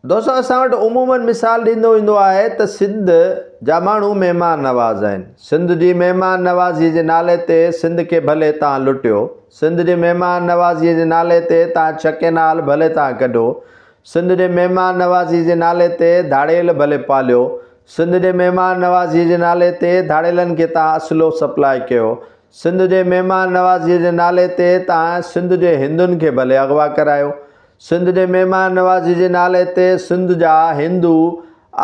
दोस्तों असां वटि उमूमन मिसाल ॾींदो ईंदो आहे त सिंध जा माण्हू महिमान नवाज़ आहिनि। सिंध जी महिमान नवाज़ी जे नाले ते सिंध खे भले तव्हां लुटियो, सिंध जे महिमान नवाज़ीअ जे नाले ते तव्हां छके नाल भले तव्हां कढो, सिंध जे महिमान नवाज़ी जे नाले ते धाड़ेल भले पालियो, सिंध जे महिमान नवाज़ी जे नाले ते धाड़ेलनि खे तव्हां असलो सप्लाई कयो, सिंध जे महिमान नवाज़ीअ जे नाले ते तव्हां सिंध जे हिंदुनि खे भले अगवा करायो, सिंध जे महिमान नवाज़ी जे नाले ते सिंध जा हिंदू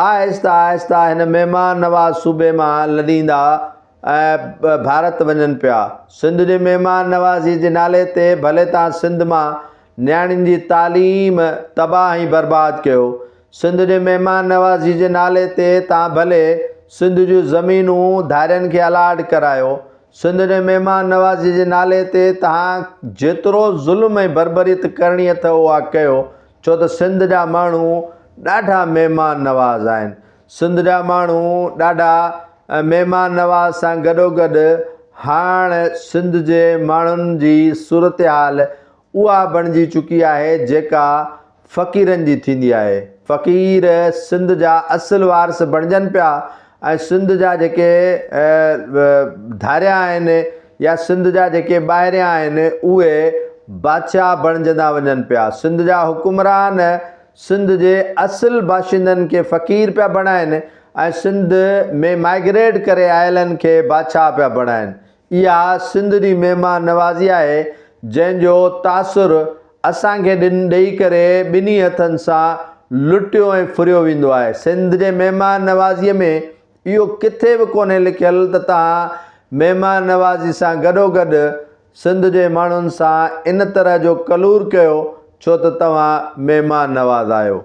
आहिस्ता आहिस्ता हिन महिमान नवाज़ सूबे मां लॾींदा ऐं भारत वञनि पिया। सिंध जे महिमान नवाज़ी जे नाले ते भले तव्हां सिंध मां नियाणियुनि जी तालीम तबाह ऐं बर्बादु कयो, सिंध जे महिमान नवाज़ी जे नाले ते तव्हां भले सिंध जूं ज़मीनूं धारियुनि खे अलाट करायो, सिंध जे महिमान नवाज़ी जे नाले ते तव्हां जेतिरो ज़ुल्म ऐं बर्बरियत करणी अथव उहा कयो, छो त सिंध जा माण्हू ॾाढा महिमान नवाज़ आहिनि। सिंध जा माण्हू ॾाढा महिमान नवाज़ सां गॾोगॾु हाणे सिंध जे माण्हुनि जी सूरत हाल उहा बणिजी चुकी आहे जेका फ़क़ीरनि जी थींदी आहे। फ़क़ीर सिंध जा असुलु वारिस बणिजनि पिया ऐं सिंध जा जेके धारिया आहिनि या सिंध जा जेके ॿाहिरियां आहिनि उहे बादशाह बणिजंदा वञनि पिया। सिंध जा हुकुमरान सिंध जे असुलु बाशिंदनि खे फ़क़ीर पिया बणाइनि ऐं सिंध में माइग्रेट करे आयलनि खे बादशाह पिया बणाइनि। इहा सिंध जी महिमान नवाज़ी आहे जंहिंजो तासुरु असांखे ॾेई करे ॿिन्ही हथनि सां लुटियो ऐं फुरियो वेंदो आहे। सिंध जे महिमान नवाज़ीअ में इहो किथे बि कोन्हे लिखियलु त तव्हां महिमान नवाज़ी सां गॾोगॾु सिंध जे माण्हुनि सां इन तरह जो कलूर कयो छो त तव्हां महिमान नवाज़ आहियो।